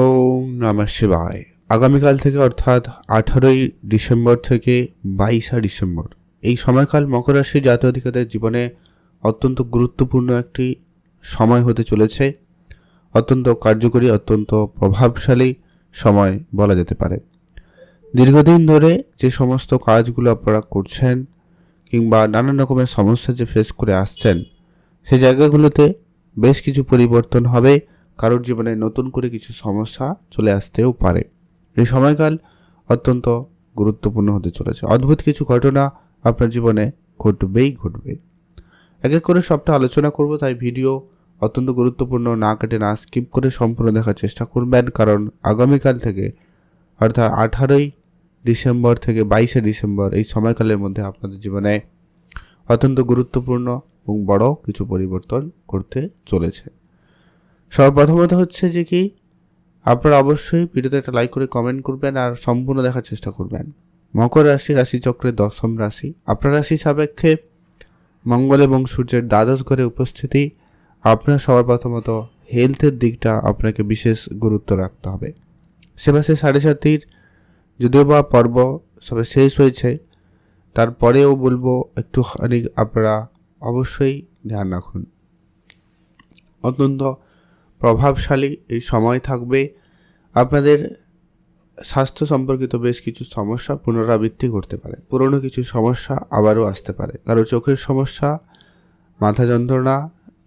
ওম নমঃ শিবায়। আগামীকাল থেকে অর্থাৎ 18ই ডিসেম্বর থেকে 22শে ডিসেম্বর এই সময়কাল মকর রাশির জাতক জাতিকাদের জীবনে অত্যন্ত গুরুত্বপূর্ণ একটি সময় হতে চলেছে। অত্যন্ত কার্যকরী, অত্যন্ত প্রভাবশালী সময় বলা যেতে পারে। দীর্ঘদিন ধরে যে সমস্ত কাজগুলো আপনারা করছেন কিংবা নানান রকমের সমস্যা যে ফেস করে আসছেন, সেই জায়গাগুলোতে বেশ কিছু পরিবর্তন হবে। কারোর জীবনে নতুন করে কিছু সমস্যা চলে আসতেও পারে। এই সময়কাল অত্যন্ত গুরুত্বপূর্ণ হতে চলেছে। অদ্ভুত কিছু ঘটনা আপনার জীবনে ঘটবে। এক এক করে সবটা আলোচনা করব, তাই ভিডিও অত্যন্ত গুরুত্বপূর্ণ, না কেটে না স্কিপ করে সম্পূর্ণ দেখার চেষ্টা করবেন। কারণ আগামীকাল থেকে অর্থাৎ 18ই ডিসেম্বর থেকে 22শে ডিসেম্বর এই সময়কালের মধ্যে আপনাদের জীবনে অত্যন্ত গুরুত্বপূর্ণ এবং বড় কিছু পরিবর্তন করতে চলেছে। সর্বপ্রথমত হচ্ছে যে কি, আপনারা অবশ্যই ভিডিওতে একটা লাইক করে কমেন্ট করবেন আর সম্পূর্ণ দেখার চেষ্টা করবেন। মকর রাশি রাশিচক্রের 10ম রাশি। আপনার রাশি সাপেক্ষে মঙ্গল এবং সূর্যের দ্বাদশ ঘরে উপস্থিতি। আপনার সবার প্রথমত হেলথের দিকটা আপনাকে বিশেষ গুরুত্ব রাখতে হবে। সেবাসে 7.5 যদিও বা পর্ব সবে শেষ হয়েছে, তারপরেও বলবো একটুখানি আপনারা অবশ্যই ধ্যান রাখুন। অত্যন্ত প্রভাবশালী এই সময় থাকবে। আপনাদের স্বাস্থ্য সম্পর্কিত বেশ কিছু সমস্যা পুনরাবৃত্তি করতে পারে। পুরনো কিছু সমস্যা আবারও আসতে পারে। কারো চোখের সমস্যা, মাথা যন্ত্রণা,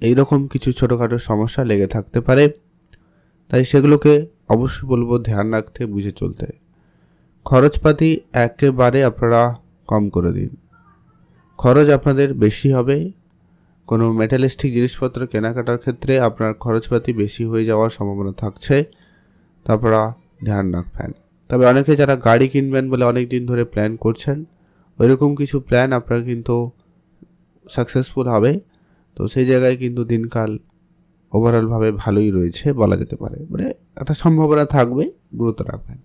এইরকম কিছু ছোটোখাটো সমস্যা লেগে থাকতে পারে। তাই সেগুলোকে অবশ্যই বলবো ধ্যান রাখতে, বুঝে চলতে। খরচপাতি একেবারে আপনারা কম করে দিন। খরচ আপনাদের বেশি হবে। কোনো মেটালিস্টিক জিনিসপত্র কেনাকাটার ক্ষেত্রে আপনার খরচপাতি বেশি হয়ে যাওয়ার সম্ভাবনা থাকছে, তা আপনারা ধ্যান রাখবেন। তবে অনেকে যারা গাড়ি কিনবেন বলে অনেক দিন ধরে প্ল্যান করছেন, ওইরকম কিছু প্ল্যান আপনার কিন্তু সাকসেসফুল হবে। তো সেই জায়গায় কিন্তু দিনকাল ওভারঅলভাবে ভালোই রয়েছে বলা যেতে পারে, মানে একটা সম্ভাবনা থাকবে, গুরুত্ব রাখবেন।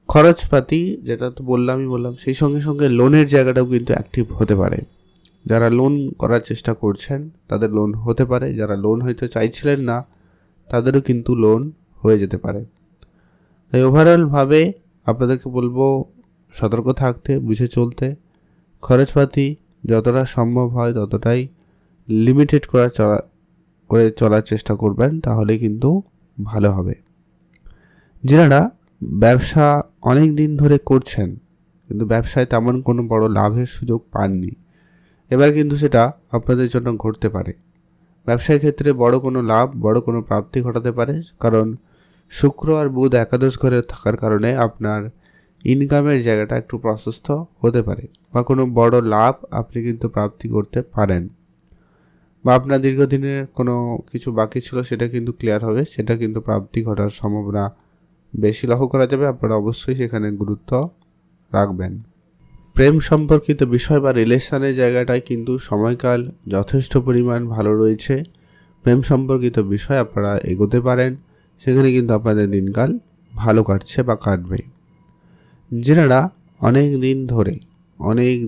খরচপাতি যেটা তো বললাম, সেই সঙ্গে সঙ্গে লোনের জায়গাটাও কিন্তু অ্যাক্টিভ হতে পারে। যারা লোন করার চেষ্টা করছেন তাদের লোন হতে পারে, যারা লোন হয়তো চাইছিলেন না তাদেরও কিন্তু লোন হয়ে যেতে পারে। তাই ওভারঅলভাবে আপনাদেরকে বলবো সতর্ক থাকতে, বুঝে চলতে। খরচপাতি যতটা সম্ভব হয় ততটাই লিমিটেড করে চলার চেষ্টা করবেন, তাহলে কিন্তু ভালো হবে। যারা ব্যবসা অনেক দিন ধরে করছেন কিন্তু ব্যবসায় তেমন কোনো বড় লাভের সুযোগ পাননি, এবার কিন্তু সেটা আপনাদের জন্য ঘটতে পারে। ব্যবসার ক্ষেত্রে বড় কোনো লাভ, বড় কোনো প্রাপ্তি ঘটাতে পারে। কারণ শুক্র আর বুধ একাদশ ঘরে থাকার কারণে আপনার ইনকামের জায়গাটা একটু প্রশস্ত হতে পারে, বা কোনো বড় লাভ আপনি কিন্তু প্রাপ্তি করতে পারেন, বা আপনার দীর্ঘদিনের কোনো কিছু বাকি ছিল সেটা কিন্তু ক্লিয়ার হবে, সেটা কিন্তু প্রাপ্তি ঘটার সম্ভাবনা বেশি লক্ষ্য করা যাবে। আপনারা অবশ্যই সেখানে গুরুত্ব রাখবেন। প্রেম সম্পর্কিত বিষয় বা রিলেশনের জায়গাটায় কিন্তু সময়কাল যথেষ্ট পরিমাণ ভালো রয়েছে। প্রেম সম্পর্কিত বিষয় আপনারা এগোতে পারেন, সেখানে কিন্তু আপনাদের দিনকাল ভালো কাটছে বা কাটবে। যারা অনেক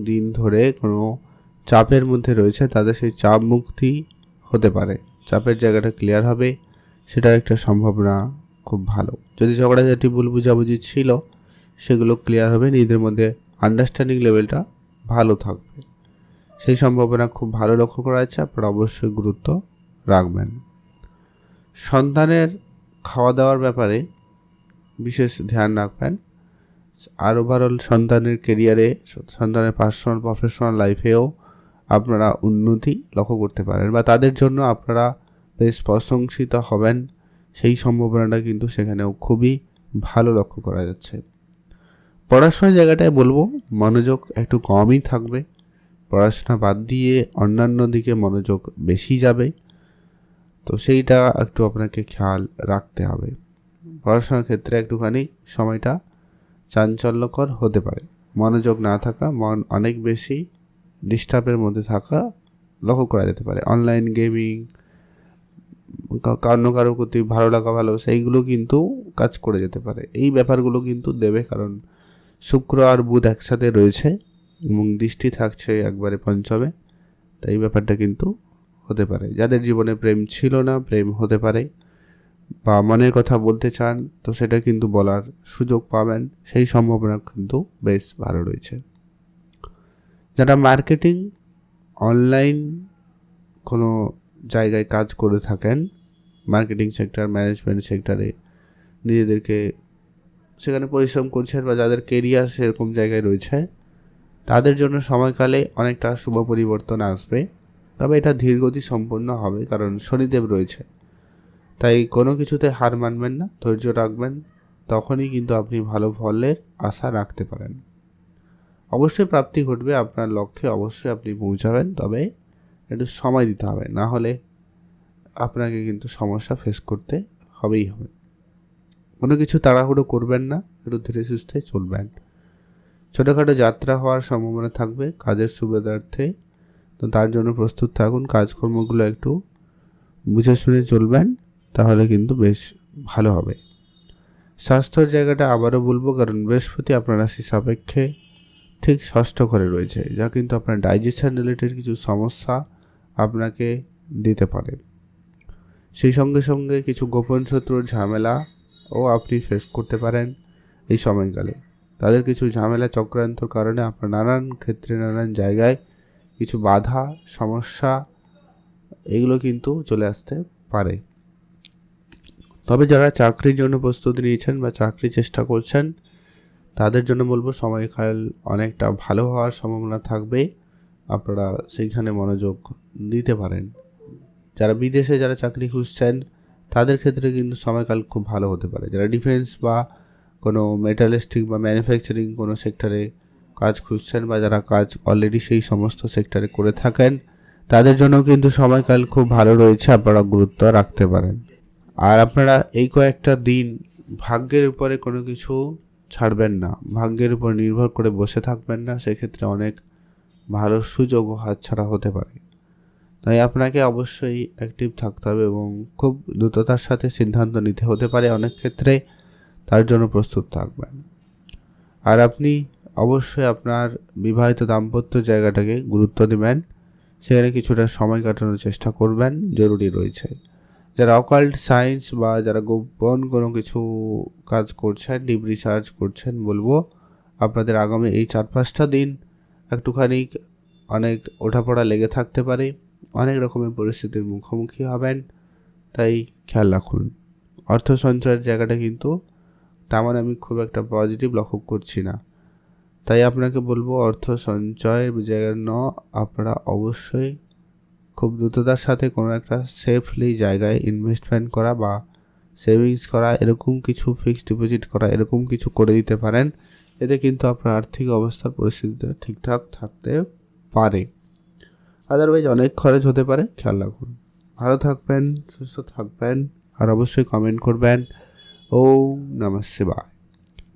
দিন ধরে কোনো চাপের মধ্যে রয়েছে, তাদের সেই চাপ মুক্তি হতে পারে। চাপের জায়গাটা ক্লিয়ার হবে, সেটার একটা সম্ভাবনা খুব ভালো। যদি ঝগড়াঝাটি ভুল বুঝাবুঝি ছিল সেগুলো ক্লিয়ার হবে, নিজেদের মধ্যে আন্ডারস্ট্যান্ডিং লেভেলটা ভালো থাকবে, সেই সম্ভাবনা খুব ভালো লক্ষ্য করা যাচ্ছে। আপনারা অবশ্যই গুরুত্ব রাখবেন। সন্তানের খাওয়া দাওয়ার ব্যাপারে বিশেষ ধ্যান রাখবেন। আর ওভারঅল সন্তানের কেরিয়ারে, সন্তানের পার্সোনাল প্রফেশনাল লাইফেও আপনারা উন্নতি লক্ষ্য করতে পারেন, বা তাদের জন্য আপনারা বেশ প্রশংসিত হবেন, সেই সম্ভাবনাটা কিন্তু সেখানেও খুবই ভালো লক্ষ্য করা যাচ্ছে। পড়াশোনার জায়গাটায় বলবো মনোযোগ একটু কমই থাকবে। পড়াশোনা বাদ দিয়ে অন্যান্য দিকে মনোযোগ বেশি যাবে, তো সেইটা একটু আপনাকে খেয়াল রাখতে হবে। পড়াশোনার ক্ষেত্রে একটুখানি সময়টা চাঞ্চল্যকর হতে পারে। মনোযোগ না থাকা, মন অনেক বেশি ডিস্টার্বের মধ্যে থাকা লক্ষ্য করা যেতে পারে। অনলাইন গেমিং, কারো প্রতি ভালো লাগা, ভালোবাসা, এইগুলো কিন্তু কাজ করে যেতে পারে। এই ব্যাপারগুলো কিন্তু দেবে, কারণ শুক্র আর বুধ একসাথে রয়েছে এবং দৃষ্টি থাকছে একবারে পঞ্চমে। তাই এই ব্যাপারটা কিন্তু হতে পারে। যাদের জীবনে প্রেম ছিল না, প্রেম হতে পারে, বা মনের কথা বলতে চান, তো সেটা কিন্তু বলার সুযোগ পাবেন, সেই সম্ভাবনা কিন্তু বেশ ভালো রয়েছে। যারা মার্কেটিং অনলাইন কোনো জায়গায় কাজ করে থাকেন, মার্কেটিং সেক্টর, ম্যানেজমেন্ট সেক্টরে নিজেদেরকে সেখানে পরিশ্রম করছেন বা যাদের কেরিয়ার সেরকম জায়গায় রয়েছে, তাদের জন্য সময়কালে অনেকটা শুভ পরিবর্তন আসবে। তবে এটা ধীরগতি সম্পন্ন হবে, কারণ শনিদেব রয়েছে। তাই কোনো কিছুতে হার মানবেন না, ধৈর্য রাখবেন, তখনই কিন্তু আপনি ভালো ফলের আশা রাখতে পারেন। অবশ্যই প্রাপ্তি ঘটবে, আপনার লক্ষ্যে অবশ্যই আপনি পৌঁছাবেন, তবে একটু সময় দিতে হবে, না হলে আপনাকে কিন্তু সমস্যা ফেস করতে হবেই হবে। কোনো কিছু তাড়াহুড়ো করবেন না, একটু ধীরে সুস্থে চলবেন। ছোটোখাটো যাত্রা হওয়ার সম্ভাবনা থাকবে কাজের সুবিধার্থে, তো তার জন্য প্রস্তুত থাকুন। কাজকর্মগুলো একটু বুঝে শুনে চলবেন, তাহলে কিন্তু বেশ ভালো হবে। স্বাস্থ্যের জায়গাটা আবারও বলবো, কারণ বৃহস্পতি আপনার রাশি সাপেক্ষে ঠিক ষষ্ঠ ঘরে রয়েছে, যা কিন্তু আপনার ডাইজেশন রিলেটেড কিছু সমস্যা আপনাকে দিতে পারে। সেই সঙ্গে সঙ্গে কিছু গোপন শত্রুর ঝামেলা ও আপনি ফেস করতে পারেন এই সময়কালে। তাদের কিছু ঝামেলা চক্রান্তর কারণে আপনার নানান ক্ষেত্রে নানান জায়গায় কিছু বাধা সমস্যা এগুলো কিন্তু চলে আসতে পারে। তবে যারা চাকরির জন্য প্রস্তুতি নিয়েছেন বা চাকরি চেষ্টা করছেন, তাদের জন্য বলবো সময়কাল অনেকটা ভালো হওয়ার সম্ভাবনা থাকবে, আপনারা সেইখানে মনোযোগ দিতে পারেন। যারা বিদেশে যারা চাকরি খুঁজছেন, তাদের ক্ষেত্রে কিন্তু সময়কাল খুব ভালো হতে পারে। যারা ডিফেন্স বা কোনো মেটালিস্টিক বা ম্যানুফ্যাকচারিং কোনো সেক্টরে কাজ খুঁজছেন, বা যারা কাজ অলরেডি সেই সমস্ত সেক্টরে করে থাকেন, তাদের জন্য কিন্তু সময়কাল খুব ভালো রয়েছে, আপনারা গুরুত্ব রাখতে পারেন। আর আপনারা এই কয়েকটা দিন ভাগ্যের উপরে কোনো কিছু ছাড়বেন না, ভাগ্যের উপর নির্ভর করে বসে থাকবেন না, সেক্ষেত্রে অনেক ভালো সুযোগও হাতছাড়া হতে পারে। তাই আপনাকে অবশ্যই অ্যাক্টিভ থাকতে হবে এবং খুব দ্রুততার সাথে সিদ্ধান্ত নিতে হতে পারে অনেক ক্ষেত্রে, তার জন্য প্রস্তুত থাকবেন। আর আপনি অবশ্যই আপনার বিবাহিত দাম্পত্য জায়গাটাকে গুরুত্ব দেবেন, সেখানে কিছুটা সময় কাটানোর চেষ্টা করবেন, জরুরি রয়েছে। যারা অকাল্ট সায়েন্স বা যারা গোপন কোনো কিছু কাজ করছেন, ডিপ রিসার্চ করছেন, বলবো আপনাদের আগামী এই 4-5টা দিন একটুখানি অনেক ওঠাপড়া লেগে থাকতে পারে, অনেক রকমের পরিস্থিতির মুখোমুখি হবেন, তাই খেয়াল রাখুন। অর্থ সঞ্চয়ের জায়গাটা কিন্তু তেমন আমি খুব একটা পজিটিভ লক্ষ্য করছি না, তাই আপনাকে বলবো অর্থ সঞ্চয়ের জন্য আপনারা অবশ্যই খুব দ্রুততার সাথে কোনো একটা সেফলি জায়গায় ইনভেস্টমেন্ট করা বা সেভিংস করা, এরকম কিছু ফিক্সড ডিপোজিট করা, এরকম কিছু করে দিতে পারেন। এতে কিন্তু আপনার আর্থিক অবস্থার পরিস্থিতিটা ঠিকঠাক থাকতে পারে। আদারওয়াইজ অনেক খরচ হতে পারে, খেয়াল রাখুন। ভালো থাকবেন, সুস্থ থাকবেন, আর অবশ্যই কমেন্ট করবেন। ওম নমঃ শিবায়।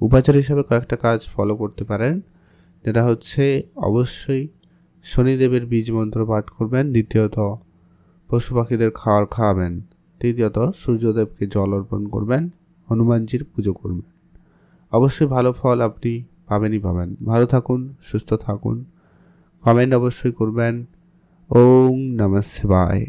উপাচার হিসাবে কয়েকটা কাজ ফলো করতে পারেন, যেটা হচ্ছে অবশ্যই শনিদেবের বীজ মন্ত্র পাঠ করবেন, দ্বিতীয়ত পশু পাখিদের খাওয়াবেন, তৃতীয়ত সূর্যদেবকে জল অর্পণ করবেন, হনুমানজির পুজো করবেন। অবশ্যই ভালো ফল আপনি পাবেনই পাবেন। ভালো থাকুন, সুস্থ থাকুন, কমেন্ট অবশ্যই করবেন। ওম নমঃ শিবায়।